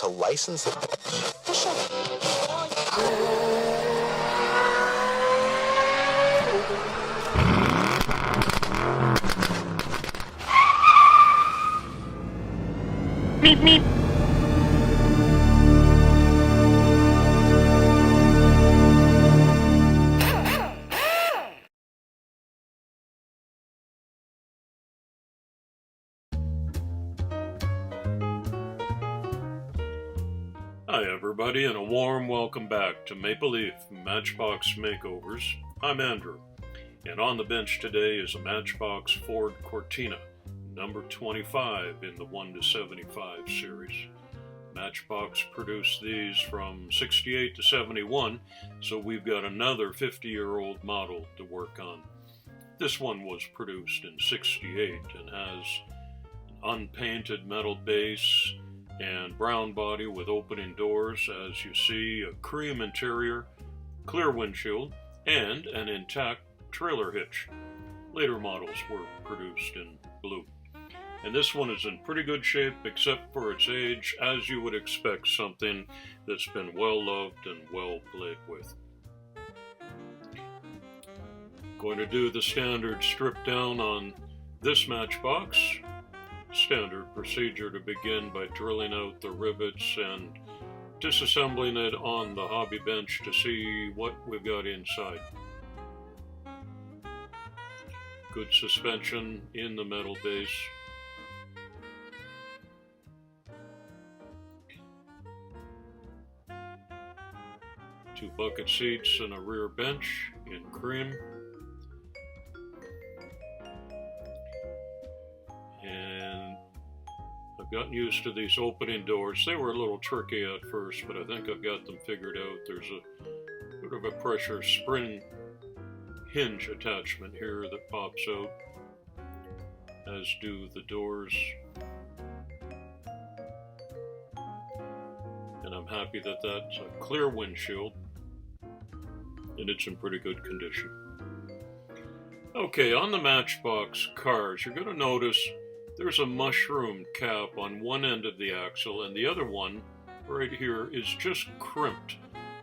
to license it. Meep, meep. Hi everybody, and a warm welcome back to Maple Leaf Matchbox Makeovers. I'm Andrew, and on the bench today is a Matchbox Ford Cortina, number 25 in the 1 to 75 series. Matchbox produced these from 68 to 71, so we've got another 50-year-old model to work on. This one was produced in 68 and has an unpainted metal base and brown body with opening doors, as you see, a cream interior, clear windshield, and an intact trailer hitch. Later models were produced in blue. And this one is in pretty good shape except for its age, as you would expect something that's been well loved and well played with. Going to do the standard strip down on this Matchbox. Standard procedure to begin by drilling out the rivets and disassembling it on the hobby bench to see what we've got inside. Good suspension in the metal base. Two bucket seats and a rear bench in cream. And I've gotten used to these opening doors. They were a little tricky at first, but I think I've got them figured out. There's a bit of a pressure spring hinge attachment here that pops out, as do the doors. And I'm happy that that's a clear windshield, and it's in pretty good condition. Okay, on the Matchbox cars, you're going to notice there's a mushroom cap on one end of the axle, and the other one right here is just crimped.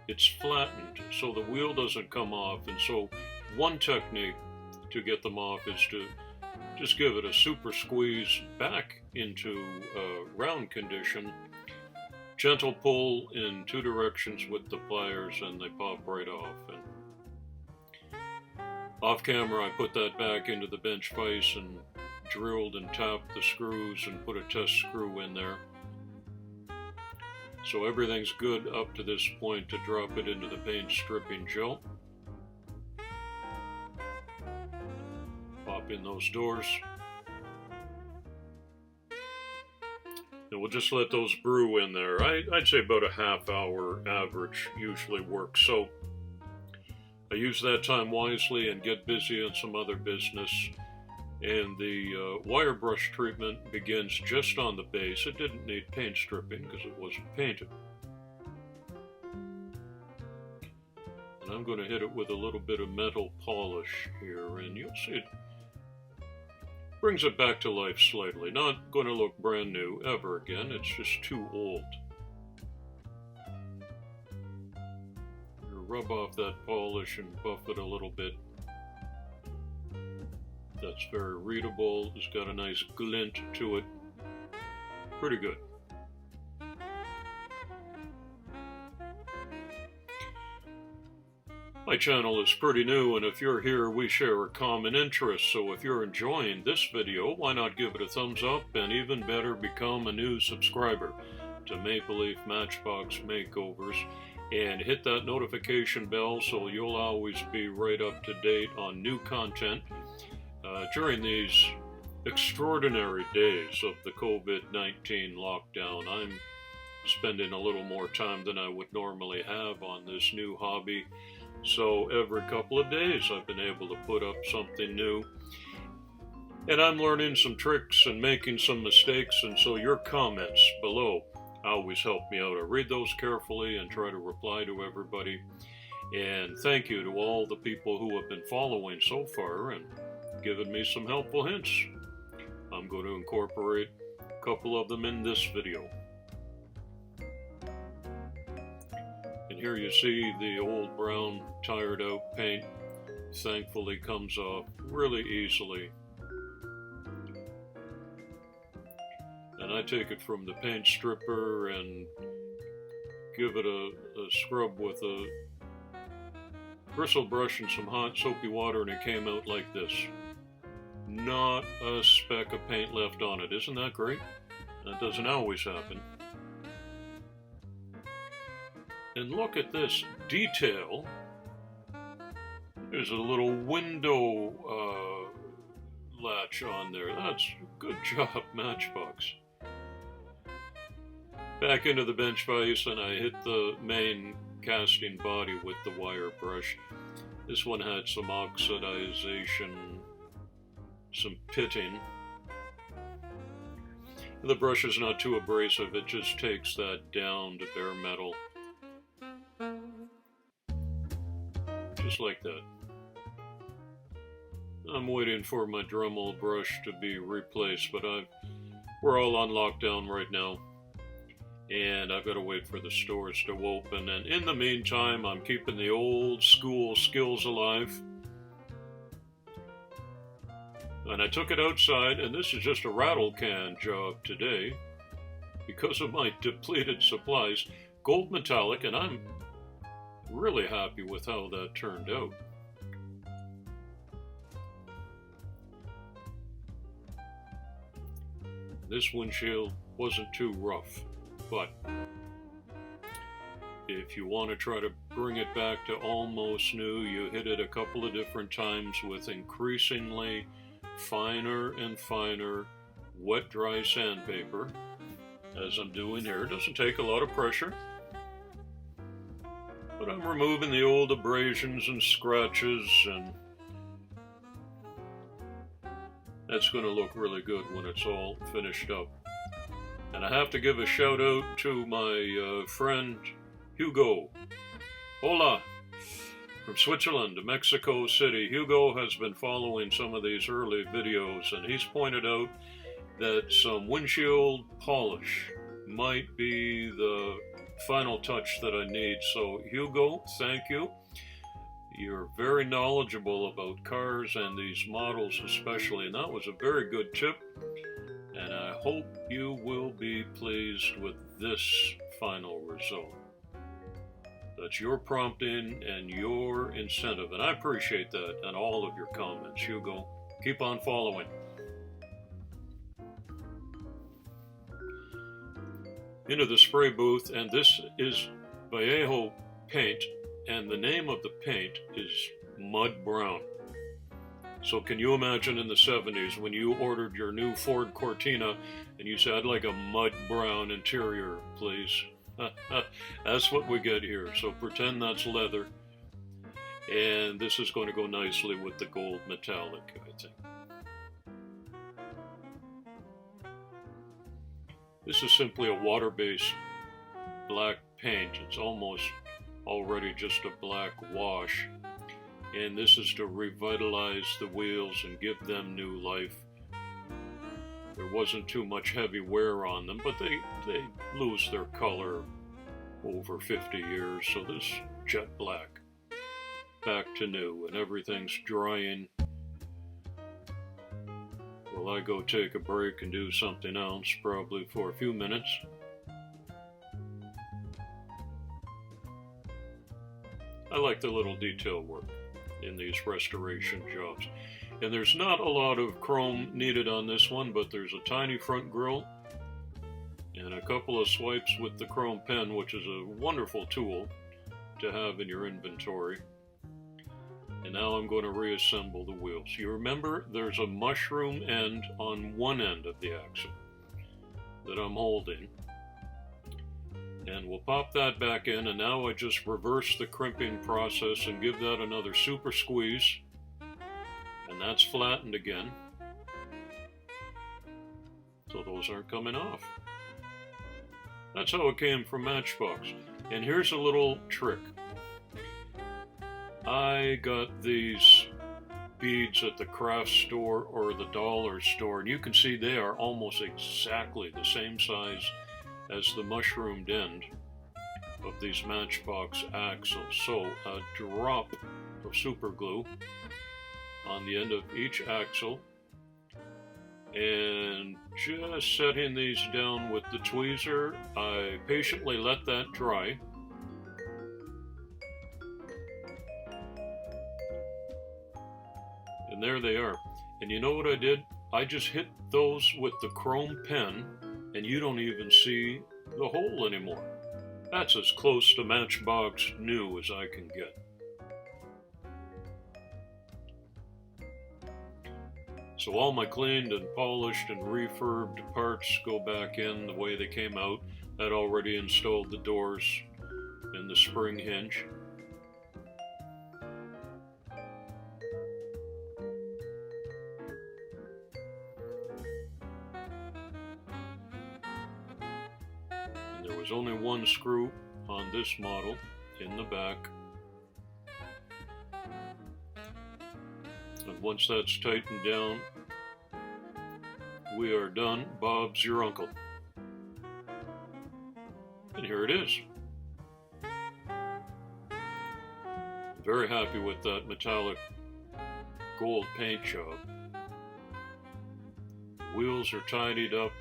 It's flattened so the wheel doesn't come off, and so one technique to get them off is to just give it a super squeeze back into round condition. Gentle pull in two directions with the pliers and they pop right off. And off camera I put that back into the bench vise and drilled and tapped the screws and put a test screw in there. So everything's good up to this point to drop it into the paint stripping gel. Pop in those doors. And we'll just let those brew in there. I'd say about a half hour average usually works. So I use that time wisely and get busy on some other business. And the wire brush treatment begins just on the base. It didn't need paint stripping because it wasn't painted. And I'm going to hit it with a little bit of metal polish here, and you'll see it brings it back to life slightly. Not going to look brand new ever again, it's just too old. You rub off that polish and buff it a little bit. That's very readable. It's got a nice glint to it. Pretty good. My channel is pretty new, and if you're here, we share a common interest. So if you're enjoying this video, why not give it a thumbs up, and even better, become a new subscriber to Maple Leaf Matchbox Makeovers, and hit that notification bell so you'll always be right up to date on new content. During these extraordinary days of the COVID-19 lockdown, I'm spending a little more time than I would normally have on this new hobby. So every couple of days I've been able to put up something new. And I'm learning some tricks and making some mistakes, and so your comments below always help me out. I read those carefully and try to reply to everybody. And thank you to all the people who have been following so far and given me some helpful hints. I'm going to incorporate a couple of them in this video. And here you see the old brown tired out paint thankfully comes off really easily. And I take it from the paint stripper and give it a scrub with a bristle brush and some hot soapy water, and it came out like this. Not a speck of paint left on it. Isn't that great? That doesn't always happen. And look at this detail. There's a little window latch on there. That's a good job, Matchbox. Back into the bench vise, and I hit the main casting body with the wire brush. This one had some oxidation, some pitting. The brush is not too abrasive, it just takes that down to bare metal. Just like that. I'm waiting for my Dremel brush to be replaced, but we're all on lockdown right now. And I've got to wait for the stores to open. And in the meantime, I'm keeping the old school skills alive. And I took it outside, and this is just a rattle can job today because of my depleted supplies. Gold metallic, and I'm really happy with how that turned out. This windshield wasn't too rough. But if you want to try to bring it back to almost new, you hit it a couple of different times with increasingly finer and finer wet dry sandpaper, as I'm doing here. It doesn't take a lot of pressure, but I'm removing the old abrasions and scratches, and that's going to look really good when it's all finished up. And I have to give a shout out to my friend Hugo. Hola! From Switzerland to Mexico City. Hugo has been following some of these early videos, and he's pointed out that some windshield polish might be the final touch that I need. So Hugo, thank you. You're very knowledgeable about cars and these models especially, and that was a very good tip. And I hope you will be pleased with this final result. That's your prompting and your incentive, and I appreciate that and all of your comments. Hugo, keep on following. Into the spray booth, and this is Vallejo paint, and the name of the paint is Mud Brown. So can you imagine in the 70s when you ordered your new Ford Cortina and you said, I'd like a mud brown interior, please? That's what we get here. So pretend that's leather. And this is going to go nicely with the gold metallic, I think. This is simply a water-based black paint. It's almost already just a black wash. And this is to revitalize the wheels and give them new life. There wasn't too much heavy wear on them, but they lose their color over 50 years. So this jet black, back to new, and everything's drying. Well, I go take a break and do something else, probably for a few minutes. I like the little detail work in these restoration jobs. And there's not a lot of chrome needed on this one, but there's a tiny front grille and a couple of swipes with the chrome pen, which is a wonderful tool to have in your inventory. And now I'm going to reassemble the wheels. You remember there's a mushroom end on one end of the axle that I'm holding. And we'll pop that back in, and now I just reverse the crimping process and give that another super squeeze. And that's flattened again. So those aren't coming off. That's how it came from Matchbox. And here's a little trick. I got these beads at the craft store or the dollar store, and you can see they are almost exactly the same size as the mushroomed end. of these Matchbox axles. So a drop of super glue on the end of each axle, and just setting these down with the tweezer. I patiently let that dry. And there they are. And you know what I did? I just hit those with the chrome pen, and you don't even see the hole anymore. That's as close to Matchbox new as I can get. So all my cleaned and polished and refurbed parts go back in the way they came out. I'd already installed the doors and the spring hinge. And there was only one screw on this model in the back. And once that's tightened down, we are done. Bob's your uncle. And here it is. Very happy with that metallic gold paint job. Wheels are tidied up.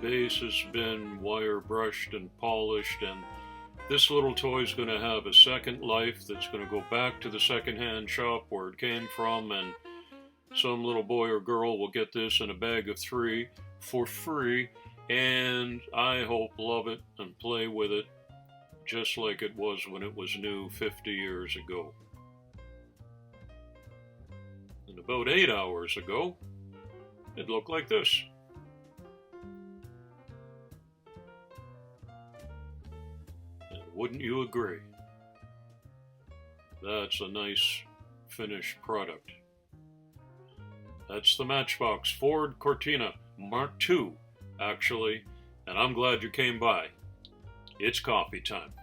Base has been wire brushed and polished, and this little toy is going to have a second life that's going to go back to the secondhand shop where it came from, and some little boy or girl will get this in a bag of 3 for free, and I hope love it and play with it just like it was when it was new 50 years ago. And about 8 hours ago, it looked like this. Wouldn't you agree? That's a nice finished product. That's the Matchbox Ford Cortina Mark II, actually, and I'm glad you came by. It's coffee time.